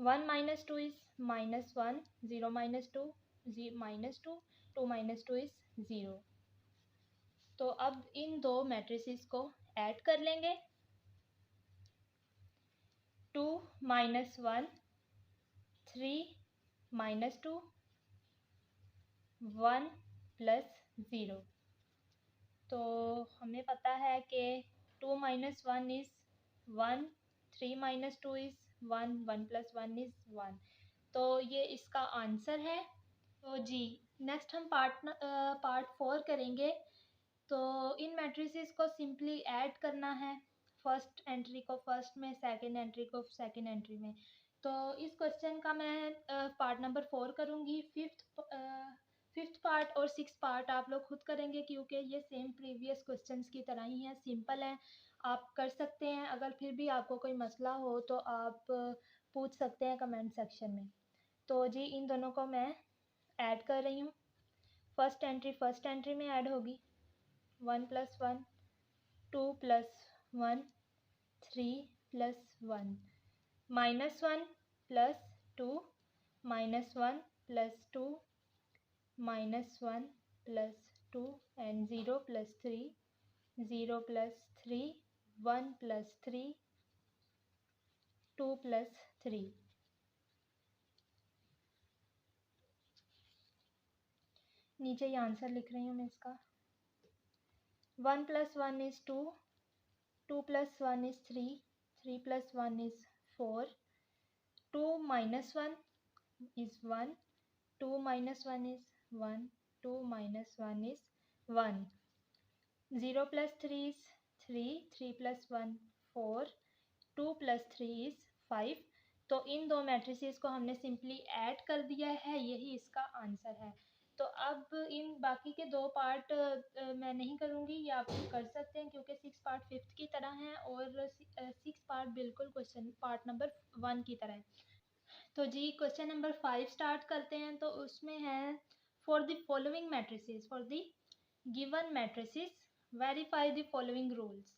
1 minus 2 is minus 1, 0 minus 2, minus 2, 2 minus 2 is 0। तो अब इन दो मैट्रिसेस को ऐड कर लेंगे। 2 minus 1, 3 minus 2, 1 plus 0। तो हमें पता है कि 2 minus 1 is 1, 3 minus 2 is 1, 1 plus 1 is 1। तो ये इसका आंसर है। तो जी नेक्स्ट हम पार्ट 4 करेंगे। तो इन मैट्रिसेस को सिंपली ऐड करना है, फर्स्ट एंट्री को फर्स्ट में, सेकंड एंट्री को सेकंड एंट्री में। तो इस क्वेश्चन का मैं पार्ट नंबर 4 करूँगी। फिफ्थ पार्ट और सिक्स पार्ट आप लोग खुद करेंगे, क्योंकि ये सेम प्रीवियस क्वेश्चंस की तरह ही है, सिंपल है, आप कर सकते हैं। अगर फिर भी आपको कोई मसला हो तो आप पूछ सकते हैं कमेंट सेक्शन में। तो जी इन दोनों को मैं ऐड कर रही हूँ। फर्स्ट एंट्री में ऐड होगी 1 plus 1, 2 plus 1, 3 plus 1, minus 1 plus 2, minus 1 plus 2, minus 1 plus 2 and 0 plus 3, 0 plus 3, 1 plus 3, 2 plus 3। नीचे ये आंसर लिख रही हूँ मैं इसका। 1 plus 1 is 2, 2 plus 1 is 3, 3 plus 1 is 4, 2 minus 1 is 1, 2 minus 1 is 1, 2 minus 1 is 1, 0 plus 3 is 3, 3 plus 1 4, 2 plus 3 is 5। तो इन दो matrices को हमने सिंपली ऐड कर दिया है, यही इसका आंसर है। तो अब इन बाकी के दो पार्ट मैं नहीं करूँगी, ये आप कर सकते हैं, क्योंकि 6 पार्ट 5th की तरह हैं और 6 पार्ट बिल्कुल क्वेश्चन पार्ट नंबर 1 की तरह है। तो जी क्वेश्चन नंबर 5 स्टार्ट करते हैं। तो उसमें है for the following matrices, for the given matrices verify the following rules.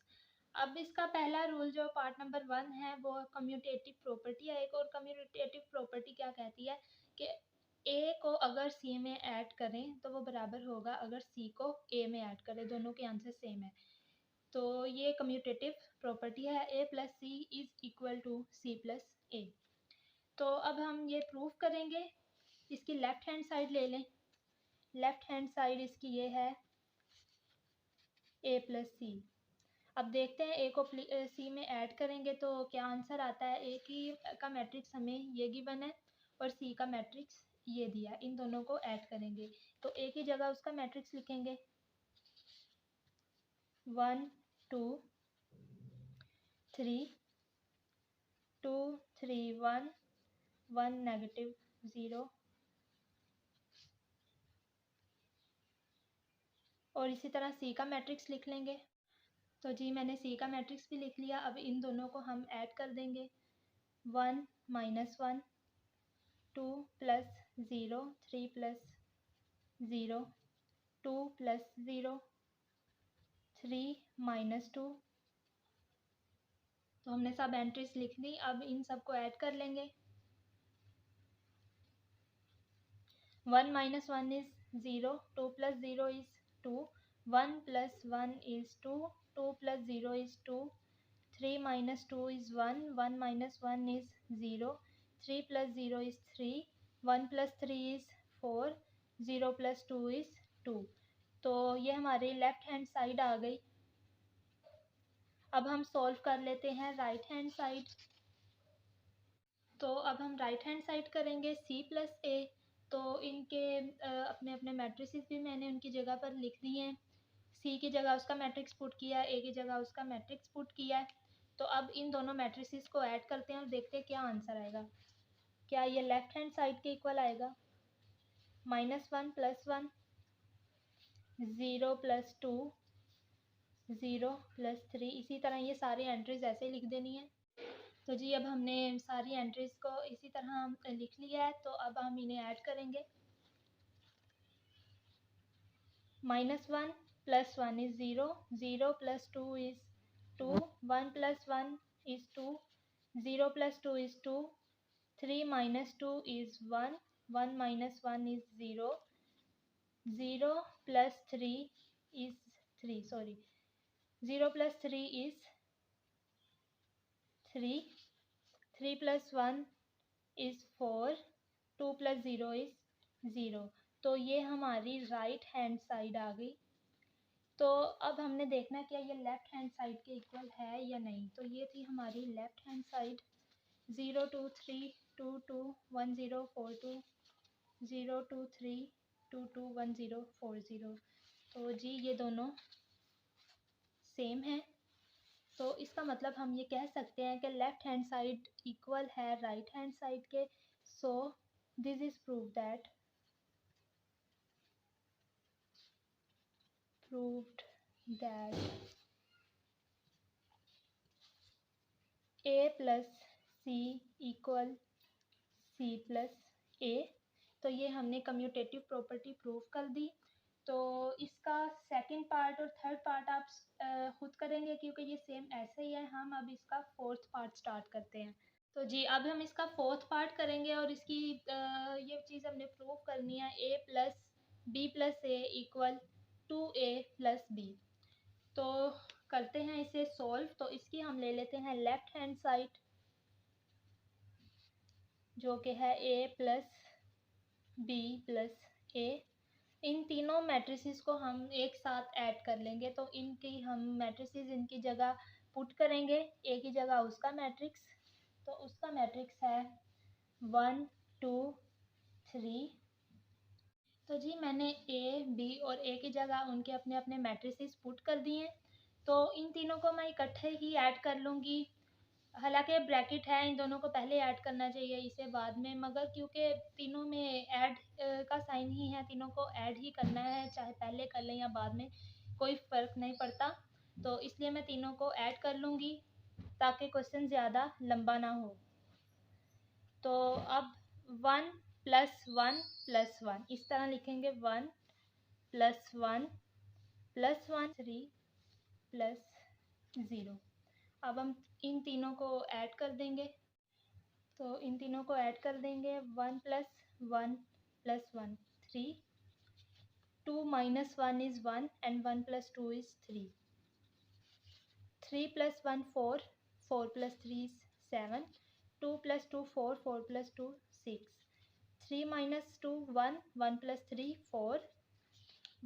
अब इसका पहला रूल जो पार्ट नंबर 1 है वो कम्यूटेटिव प्रॉपर्टी है एक। और कम्यूटेटिव प्रॉपर्टी क्या कहती है कि ए को अगर सी में ऐड करें तो वो बराबर होगा अगर सी को ए में ऐड करें, दोनों के आंसर सेम है। तो ये कम्यूटेटिव प्रॉपर्टी है, A plus C is equal to C plus A. तो अब हम ये प्रूव करेंगे। इसकी लेफ्ट हैंड साइड ले लें। लेफ्ट हैंड साइड इसकी ये है ए प्लस सी। अब देखते हैं ए को सी में ऐड करेंगे तो क्या आंसर आता है। ए की का मैट्रिक्स हमें ये गिवन है और सी का मैट्रिक्स ये दिया, इन दोनों को ऐड करेंगे तो ए की जगह उसका मैट्रिक्स लिखेंगे 1 2 3 2 3 1 1 नेगेटिव 0 और इसी तरह सी का मैट्रिक्स लिख लेंगे। तो जी मैंने सी का मैट्रिक्स भी लिख लिया। अब इन दोनों को हम ऐड कर देंगे 1 minus 1, 2 plus 0, 3 plus 0, 2 plus 0, 3 minus 2। तो हमने सब एंट्रीज लिख ली। अब इन सब को ऐड कर लेंगे। 1 minus 1 is 0, 2 plus 0 is 2, 1 plus 1 is 2, 2 plus 0 is 2, 3 minus 2 is 1, 1 minus 1 is 0, 3 plus 0 is 3, 1 plus 3 is 4, 0 plus 2 is 2। तो ये हमारी लेफ्ट हैंड साइड आ गई। अब हम सॉल्व कर लेते हैं राइट हैंड साइड। तो अब हम राइट हैंड साइड करेंगे सी प्लस ए। तो इनके अपने अपने मैट्रिसेस भी मैंने उनकी जगह पर लिख दिए हैं। सी की जगह उसका मैट्रिक्स पुट किया है, ए की जगह उसका मैट्रिक्स पुट किया है। तो अब इन दोनों मैट्रिसेस को ऐड करते हैं और देखते हैं क्या आंसर आएगा। क्या ये लेफ्ट हैंड साइड के इक्वल आएगा। -1 + 1, 0 + 2, 0 + 3। इसी तरह ये सारी एंट्रीज ऐसे लिख देनी है। तो जी अब हमने सारी एंट्रीज को इसी तरह लिख लिया है। तो अब हम इन्हें ऐड करेंगे। -1 + 1 is 0, 0 + 2 is 2, 1 + 1 is 2, 0 + 2 is 2, 3 minus 2 is 1, 1 minus 1 is 0, 0 plus 3 is 3, sorry, 0 plus 3 is 3, 3 plus 1 is 4, 2 plus 0 is 0। तो ये हमारी राइट हैंड साइड आ गई। तो अब हमने देखना क्या ये लेफ़्ट हैंड साइड के इक्वल है या नहीं। तो ये थी हमारी लेफ़्ट हैंड साइड 0 2 3 2 2 1 0 4 2 0 2 3 2 2 1 0 4 0। तो जी ये दोनों सेम है। तो इसका मतलब हम ये कह सकते हैं कि लेफ़्ट हैंड साइड इक्वल है राइट हैंड साइड के। So this is proved that a plus c equal c plus a। तो ये हमने कम्यूटेटिव प्रॉपर्टी प्रूव कर दी। तो इसका सेकंड पार्ट और थर्ड पार्ट आप खुद करेंगे क्योंकि ये सेम ऐसे ही है। हम अब इसका फोर्थ पार्ट स्टार्ट करते हैं। तो जी अब हम इसका फोर्थ पार्ट करेंगे और इसकी ये चीज़ हमने प्रूव करनी है a plus b plus a equal 2a plus b. तो करते हैं इसे सॉल्व। तो इसकी हम ले लेते हैं लेफ़्ट हैंड साइड जो कि है a प्लस बी प्लस ए। इन तीनों मैट्रिसेस को हम एक साथ ऐड कर लेंगे। तो इनकी हम मैट्रिसेस इनकी जगह पुट करेंगे, ए की जगह उसका मैट्रिक्स। तो उसका मैट्रिक्स है 1 2 3। तो जी मैंने ए बी और ए की जगह उनके अपने अपने मैट्रिसेस पुट कर दिए। तो इन तीनों को मैं इकट्ठे ही ऐड कर लूँगी। हालांकि ब्रैकेट है, इन दोनों को पहले ऐड करना चाहिए इसे बाद में, मगर क्योंकि तीनों में ऐड का साइन ही है, तीनों को ऐड ही करना है, चाहे पहले कर लें या बाद में कोई फ़र्क नहीं पड़ता। तो इसलिए मैं तीनों को ऐड कर लूँगी ताकि क्वेश्चन ज़्यादा लंबा ना हो। तो अब 1 प्लस 1 प्लस 1 इस तरह लिखेंगे 1 प्लस 1 प्लस 1 3 प्लस 0। अब हम इन तीनों को ऐड कर देंगे। तो इन तीनों को ऐड कर देंगे 1 plus 1 plus 1 3, 2 minus 1 is 1 and 1 plus 2 is 3, 3 plus 1 4, 4 plus 3 is 7, 2 plus 2 4, 4 plus 2 6, 3 minus 2 1, 1 plus 3 4,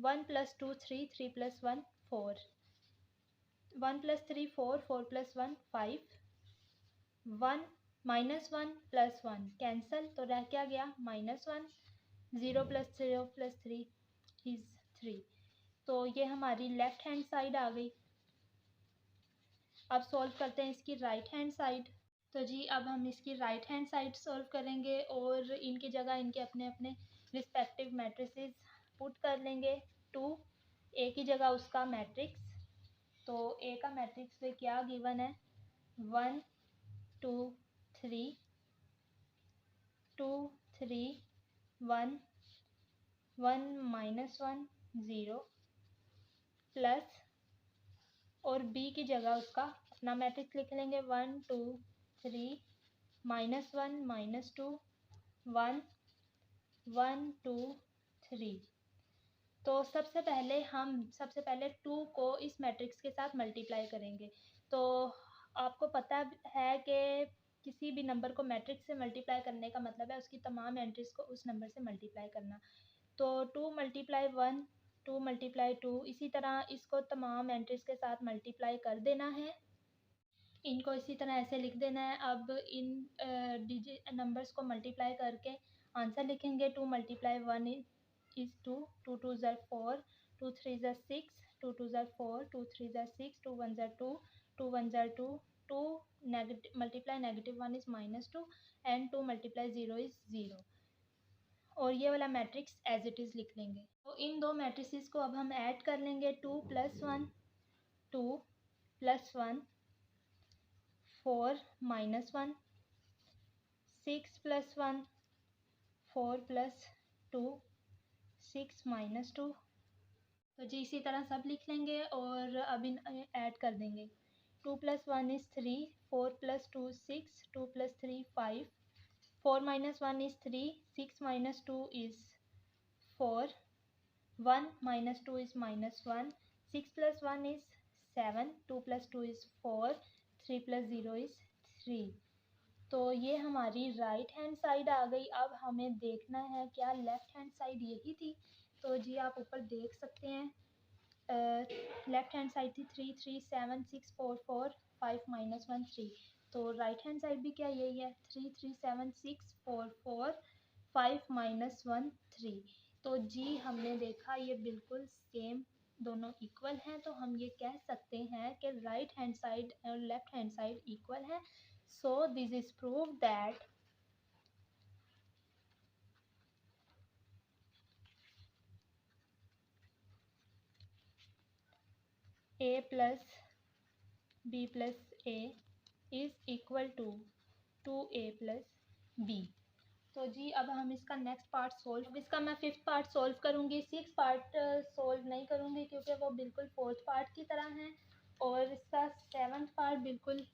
1 plus 2 3, 3 plus 1 4, 1 plus 3 4, 4 plus 1 5, 1 minus 1 plus 1 cancel, तो रह क्या गया -1, 0 प्लस 0 प्लस 3 इज़ 3। तो ये हमारी लेफ़्ट हैंड साइड आ गई। अब सॉल्व करते हैं इसकी राइट हैंड साइड। तो जी अब हम इसकी राइट हैंड साइड सॉल्व करेंगे और इनकी जगह इनके अपने अपने रिस्पेक्टिव मैट्रिसेस पुट कर लेंगे। 2 ए की जगह उसका मैट्रिक्स। तो ए का मैट्रिक्स में क्या गिवन है 1 2 3 2 3 1 1 माइनस 1 0 प्लस और बी की जगह उसका अपना मैट्रिक्स लिख लेंगे 1 2 3 -1 -2 1 1 2 3। तो सबसे पहले 2 को इस मैट्रिक्स के साथ मल्टीप्लाई करेंगे। तो आपको पता है कि किसी भी नंबर को मैट्रिक्स से मल्टीप्लाई करने का मतलब है उसकी तमाम एंट्रीज को उस नंबर से मल्टीप्लाई करना। तो 2 मल्टीप्लाई 1 2 मल्टीप्लाई 2 इसी तरह इसको तमाम एंट्रीज के साथ मल्टीप्लाई कर देना है। इनको इसी तरह ऐसे लिख देना है। अब इन डिजिट नंबर्स को मल्टीप्लाई करके आंसर लिखेंगे। 2 मल्टीप्लाई 1 इज़ 2, 2 2 ज़र 4, 2 3 ज़र 6, 2 2 ज़र 4, 2 3 ज़र 6, 2 1 ज़र 2, 2 1 ज़र 2, 2 multiply -1 is -2 and 2 multiply 0 is 0। और ये वाला मैट्रिक्स एज इट इज़ लिख लेंगे। तो इन दो मैट्रिसेस को अब हम ऐड कर लेंगे। 2 plus 1 2 plus 1 4 minus 1 6 plus 1 4 plus 2 6 minus 2। तो जी इसी तरह सब लिख लेंगे और अब इन ऐड कर देंगे। 2 plus 1 is 3, 4 plus 2 6, 2 plus 3 5, 4 minus 1 is 3, 6 minus 2 is 4, 1 minus 2 is minus 1, 6 plus 1 is 7, 2 plus 2 is 4, 3 plus 0 is 3। तो ये हमारी राइट हैंड साइड आ गई। अब हमें देखना है क्या लेफ़्ट हैंड साइड यही थी। तो जी आप ऊपर देख सकते हैं, लेफ़्ट हैंड साइड थी 3 3 7 6 4 4 5 माइनस 1 3। तो राइट हैंड साइड भी क्या यही है, 3 3 7 6 4 4 5 माइनस 1 3। तो जी हमने देखा ये बिल्कुल सेम, दोनों इक्वल हैं। तो हम ये कह सकते हैं कि राइट हैंड साइड और लेफ्ट हैंड साइड इक्वल है। So this is prove that a plus b plus a is equal to 2a plus b। तो जी अब हम इसका नेक्स्ट पार्ट सोल्व, इसका मैं फिफ्थ पार्ट सोल्व करूँगी, सिक्स पार्ट सोल्व नहीं करूँगी क्योंकि वो बिल्कुल फोर्थ पार्ट की तरह हैं, और इसका सेवन्थ पार्ट बिल्कुल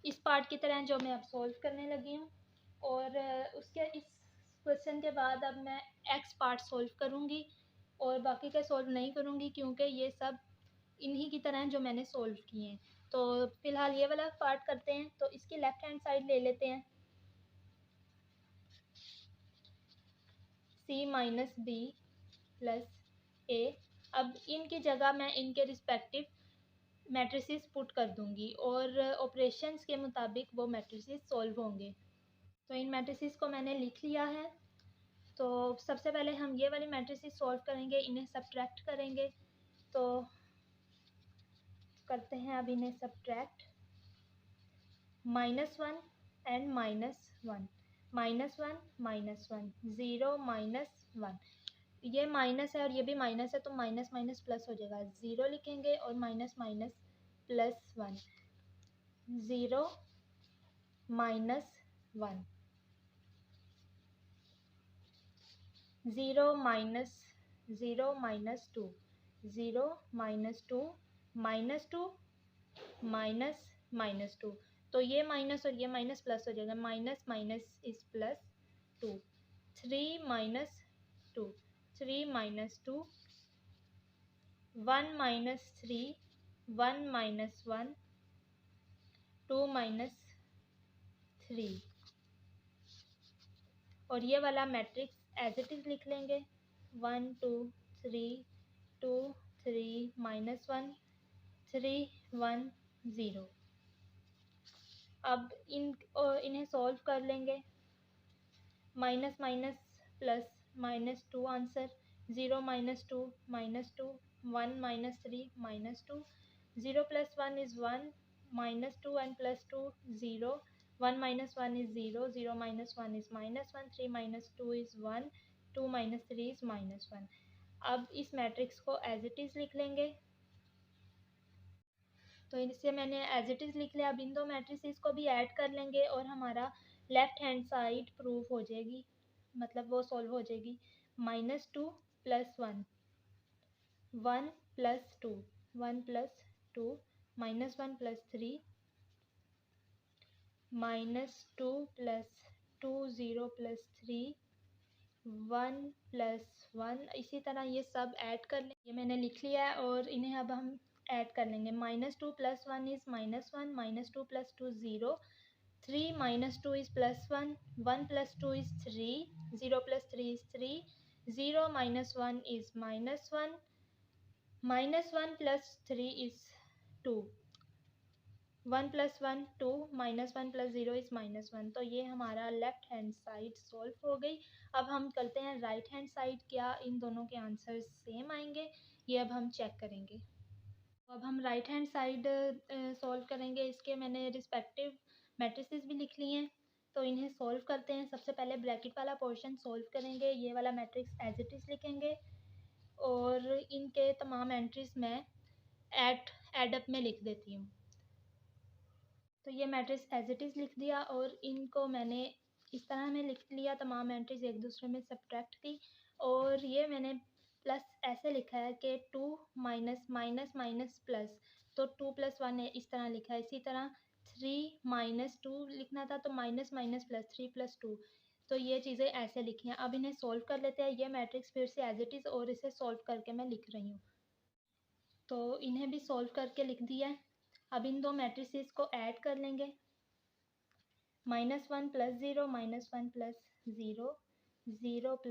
इस पार्ट की तरह है जो मैं अब सोल्व करने लगी हूँ। और उसके इस क्वेश्चन के बाद अब मैं एक्स पार्ट सोल्व करूँगी और बाकी के सोल्व नहीं करूँगी क्योंकि ये सब इन्हीं की तरह हैं जो मैंने सोल्व किए हैं। तो फिलहाल ये वाला पार्ट करते हैं। तो इसकी लेफ़्ट हैंड साइड ले लेते हैं, c माइनस बी प्लस ए। अब इनकी जगह मैं इनके रिस्पेक्टिव मैट्रिसेस पुट कर दूंगी और ऑपरेशंस के मुताबिक वो मैट्रिसेस सॉल्व होंगे। तो इन मैट्रिसेस को मैंने लिख लिया है। तो सबसे पहले हम ये वाली मैट्रिसेस सॉल्व करेंगे, इन्हें सब्ट्रैक्ट करेंगे। तो करते हैं अब इन्हें सब्ट्रैक्ट, -1 एंड -1, -1 -1, 0 -1। ये माइनस है और ये भी माइनस है तो माइनस माइनस प्लस हो जाएगा, 0 लिखेंगे और माइनस माइनस प्लस 1, 0 -1, 0 -0 -2, 0 -2 -2 -2। तो ये माइनस और ये माइनस प्लस हो जाएगा, माइनस माइनस इज प्लस 2, 3 -2, 3 -2, 1 -3, 1 -1, 2 -3। और ये वाला मैट्रिक्स एज इट इज़ लिख लेंगे, 1 2 3 2 3 -1 3 1 0। अब इन्हें सॉल्व कर लेंगे, minus minus plus -2 answer, 0 -2 -2, 1 -3 -2, 0 + 1 is 1, -2 and +2 0, 1 - 1 is 0, 0 - 1 is -1, 3 - 2 is 1, 2 - 3 is -1। अब इस मैट्रिक्स को एज इट इज़ लिख लेंगे। तो इसे मैंने एज इट इज़ लिख लिया। अब इन दो मैट्रिसेस को भी ऐड कर लेंगे और हमारा लेफ़्ट हैंड साइड प्रूफ हो जाएगी, मतलब वो सॉल्व हो जाएगी। -2 + 1, 1 + 2, 1 + 2, -1 + 3, -2 + 2, 0 + 3, 1 + 1। इसी तरह ये सब ऐड कर लें, ये मैंने लिख लिया है और इन्हें अब हम ऐड कर लेंगे। -2 + 1 is -1, -2 + 2 0, 3 - 2 is +1, 1 + 2 is 3, 0 + 3 is 3, 0 - 1 is -1, -1 + 3 is 2, 1 + 1 2, -1 + 0 is -1। तो ये हमारा लेफ़्ट हैंड साइड सॉल्व हो गई। अब हम करते हैं राइट हैंड साइड, क्या इन दोनों के आंसर सेम आएंगे, ये अब हम चेक करेंगे। अब हम राइट हैंड साइड सॉल्व करेंगे। इसके मैंने रिस्पेक्टिव मैट्रिसेस भी लिख लिए हैं, तो इन्हें सॉल्व करते हैं। सबसे पहले ब्रैकेट वाला पोर्शन सॉल्व करेंगे, ये वाला मैट्रिक्स एज इट इज़ लिखेंगे और इनके तमाम एंट्रीज मैं एडअप में लिख देती हूँ। तो ये मैट्रिक्स एज इट इज़ लिख दिया और इनको मैंने इस तरह में लिख लिया, तमाम एंट्रीज एक दूसरे में सब्ट्रैक्ट की। और ये मैंने प्लस ऐसे लिखा है कि 2 माइनस माइनस माइनस प्लस, तो 2 + 1 है, इस तरह लिखा है। इसी तरह 3 - 2 लिखना था तो माइनस माइनस प्लस, 3 + 2, तो ये चीज़ें ऐसे लिखी हैं। अब इन्हें सॉल्व कर लेते हैं। ये मैट्रिक्स फिर से एज इट इज़ और इसे सॉल्व करके मैं लिख रही हूँ। तो इन्हें भी सॉल्व करके लिख दिया है। अब इन दो मैट्रिसेस को ऐड कर लेंगे। -1 + 0 -1 + 0 0 +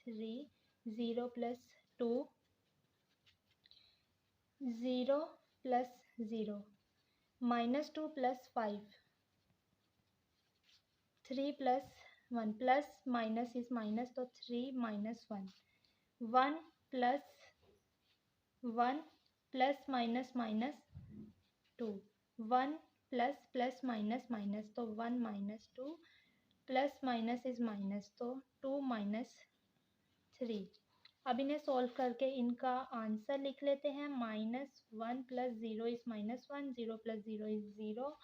3 0 + 2 0 + 0 -2 + 5 3 + 1 प्लस माइनस इज माइनस तो 3 - 1 1 + 1 plus minus minus 2 1 plus minus minus तो 1 - 2 प्लस माइनस इज माइनस तो 2 - 3। अब इन्हें सॉल्व करके इनका आंसर लिख लेते हैं। -1 + 0 is -1 0 + 0 is 0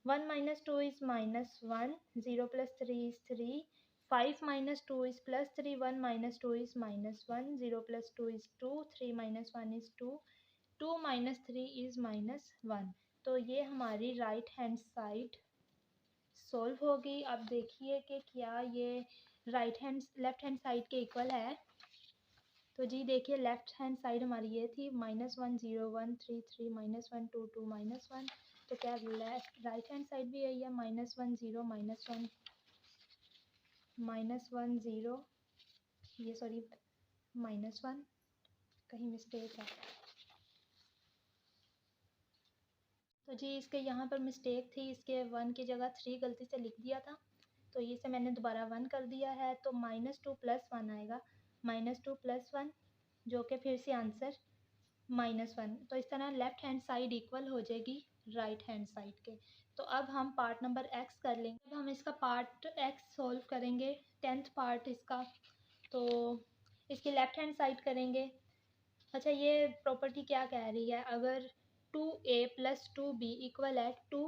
1 - 2 is -1 0 + 3 is 3 5 - 2 is +3 1 - 2 is -1 0 + 2 is 2 3 - 1 is 2 2 - 3 is -1। तो ये हमारी राइट हैंड साइड सॉल्व हो गई। अब देखिए कि क्या ये लेफ्ट हैंड साइड के इक्वल है। तो जी देखिए लेफ्ट हैंड साइड हमारी ये थी -1 0 1 3 3 -1 2 2 -1। तो क्या राइट हैंड साइड भी यही है -1 0 -1 0 ये सॉरी -1 कहीं मिस्टेक है। तो जी इसके यहाँ पर मिस्टेक थी, इसके 1 की जगह 3 गलती से लिख दिया था। तो इसे मैंने दोबारा 1 कर दिया है। तो -2 + 1 आएगा -2 + 1 जो कि फिर से आंसर -1। तो इस तरह लेफ्ट हैंड साइड इक्वल हो जाएगी राइट हैंड साइड के। तो अब हम पार्ट नंबर x कर लेंगे। अब हम इसका पार्ट x सॉल्व करेंगे, 10th पार्ट इसका। तो इसकी लेफ्ट हैंड साइड करेंगे। अच्छा ये प्रॉपर्टी क्या कह रही है, अगर 2a + 2b इक्वल है 2,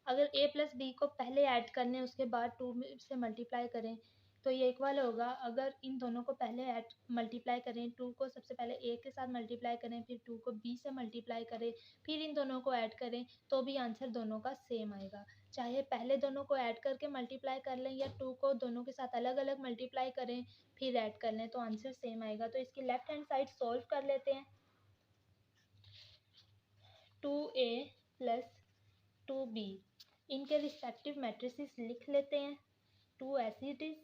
अगर a + b को पहले ऐड कर लें उसके बाद 2 से मल्टीप्लाई करें तो ये इक्वल होगा। अगर इन दोनों को पहले ऐड मल्टीप्लाई करें, 2 को सबसे पहले a के साथ मल्टीप्लाई करें, फिर 2 को b से मल्टीप्लाई करें, फिर इन दोनों को ऐड करें तो भी आंसर दोनों का सेम आएगा। चाहे पहले दोनों को ऐड करके मल्टीप्लाई कर लें या 2 को दोनों के साथ अलग अलग मल्टीप्लाई करें फिर ऐड कर लें तो आंसर सेम आएगा। तो इसकी लेफ्ट हैंड साइड सॉल्व कर लेते हैं। 2a + 2b इनके रिस्पेक्टिव मैट्रिसेस लिख लेते हैं। 2 ऐसे इट इज़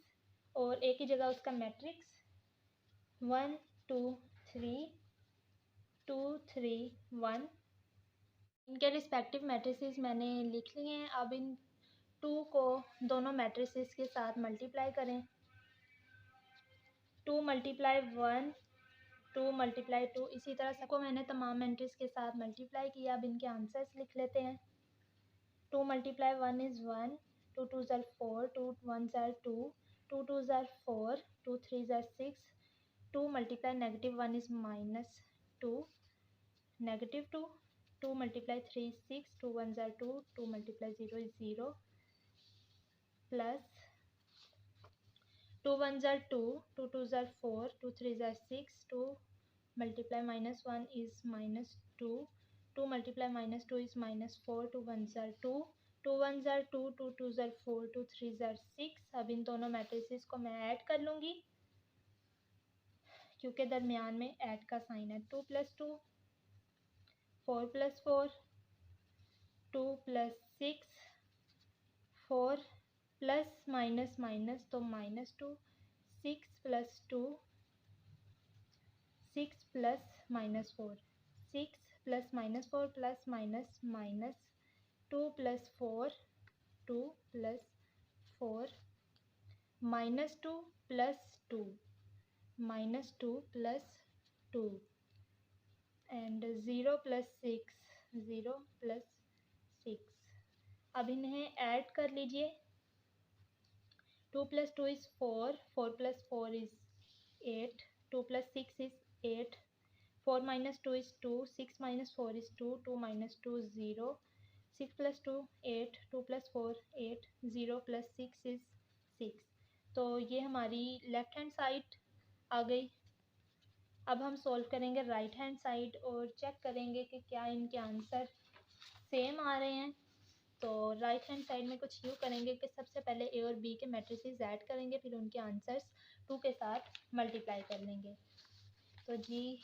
और a की जगह उसका मैट्रिक्स 1 2 3 2 3 1। इनके रिस्पेक्टिव मैट्रिसेस मैंने लिख लिए हैं। अब इन 2 को दोनों मैट्रिसेस के साथ मल्टीप्लाई करें। 2 × 1 2 × 2 इसी तरह सबको मैंने तमाम मैट्रिक्स के साथ मल्टीप्लाई किया। अब इनके आंसर्स लिख लेते हैं। 2 × 1 is 1 2 2s are 4 2 1s are 2 2 2s are 4 2 3s are 6 2 × -1 is -2 -2 2 × 3 is 6 2 1s are 2 2 × 0 is 0 plus 2 1s are 2 2 2s are 4 2 3s are 6 2 × -1 is -2 2 × -2 is -4 2 1s are 2 2 1s are 2 2 2s are 4 2 3s are 6। अब इन दोनों matrices को मैं add कर लूँगी क्योंकि दरमियान में add का साइन है। 2 + 2 4 + 4 2 + 6 4 प्लस माइनस माइनस तो -2 6 + 2 6 + -4 6 + -4 प्लस माइनस माइनस 2 + 4 2 + 4 -2 + 2 -2 + 2 एंड 0 + 6 0 + 6। अब इन्हें ऐड कर लीजिए। 2 + 2 is 4 4 + 4 is 8 2 + 6 is 8 4 - 2 is 2 6 - 4 is 2 2 - 2 0 6 + 2 8 2 + 4 8 0 + 6 is 6। तो ये हमारी लेफ़्ट हैंड साइड आ गई। अब हम सॉल्व करेंगे राइट हैंड साइड और चेक करेंगे कि क्या इनके आंसर सेम आ रहे हैं। तो राइट हैंड साइड में कुछ यूँ करेंगे कि सबसे पहले ए और बी के मैट्रिसेस ऐड करेंगे, फिर उनके आंसर्स 2 के साथ मल्टीप्लाई कर लेंगे। तो जी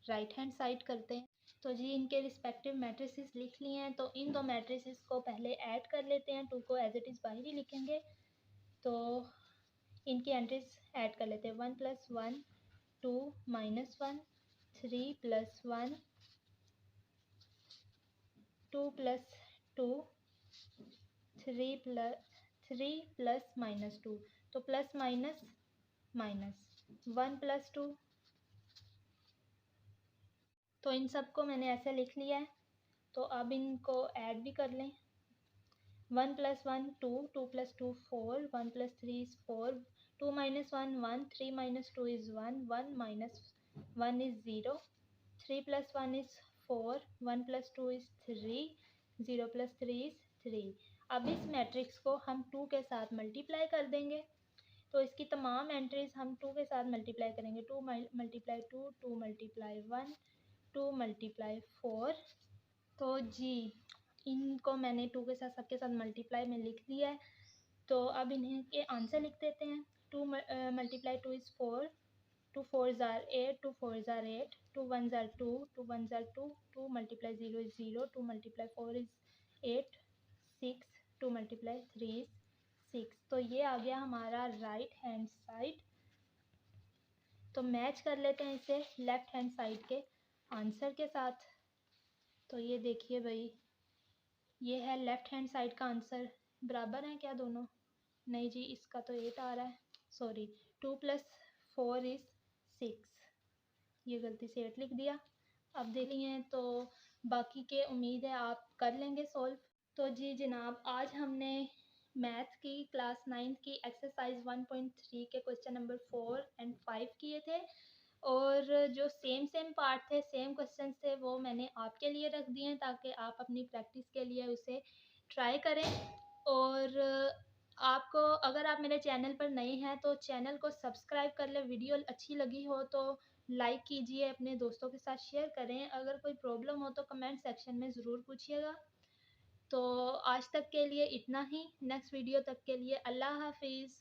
राइट हैंड साइड करते हैं। तो जी इनके रिस्पेक्टिव मैट्रिसेस लिख लिए हैं, तो इन दो मैट्रिसेस को पहले ऐड कर लेते हैं। 2 को एज इट इज़ बाहर ही लिखेंगे। तो इनकी एंट्रीज ऐड कर लेते हैं। 1 + 1 2 - 1 3 + 1 2 + 2 3 + -2। तो प्लस माइनस माइनस 1 + 2। तो इन सब को मैंने ऐसे लिख लिया है। तो अब इनको ऐड भी कर लें। 1 + 1 2 2 + 2 4 1 + 3 is 4 2 - 1 1 3 - 2 is 1 1 - 1 is 0 3 + 1 is 4 1 + 2 is 3 0 + 3 is 3। अब इस मैट्रिक्स को हम 2 के साथ मल्टीप्लाई कर देंगे। तो इसकी तमाम एंट्रीज हम 2 के साथ मल्टीप्लाई करेंगे। 2 × 2 2 × 1 2 × 4। तो जी इनको मैंने 2 के साथ सबके साथ मल्टीप्लाई में लिख दिया है। तो अब इन्हें के आंसर लिख देते हैं। 2 × 2 is 4 2 4s are 8 2 4s are 8 2 1s are 2 2 1s are 2 2 × 0 is 0 2 × 4 is 8 6 2 × 3 is 6। तो ये आ गया हमारा राइट हैंड साइड। तो मैच कर लेते हैं इसे लेफ़्ट हैंड साइड के आंसर के साथ। तो ये देखिए भाई, ये है लेफ़्ट हैंड साइड का आंसर। बराबर हैं क्या दोनों? नहीं जी, इसका तो 8 आ रहा है, सॉरी। 2 + 4 is 6, ये गलती से 8 लिख दिया। अब देख लिए तो बाकी के उम्मीद है आप कर लेंगे सॉल्व। तो जी जनाब, आज हमने मैथ की क्लास 9 की एक्सरसाइज 1.3 के क्वेश्चन नंबर 4 और 5 किए थे, और जो सेम पार्ट थे, सेम क्वेश्चन थे, वो मैंने आपके लिए रख दिए हैं ताकि आप अपनी प्रैक्टिस के लिए उसे ट्राई करें। और आपको, अगर आप मेरे चैनल पर नए हैं तो चैनल को सब्सक्राइब कर लें। वीडियो अच्छी लगी हो तो लाइक कीजिए, अपने दोस्तों के साथ शेयर करें। अगर कोई प्रॉब्लम हो तो कमेंट सेक्शन में ज़रूर पूछिएगा। तो आज तक के लिए इतना ही। नेक्स्ट वीडियो तक के लिए अल्लाह हाफिज़।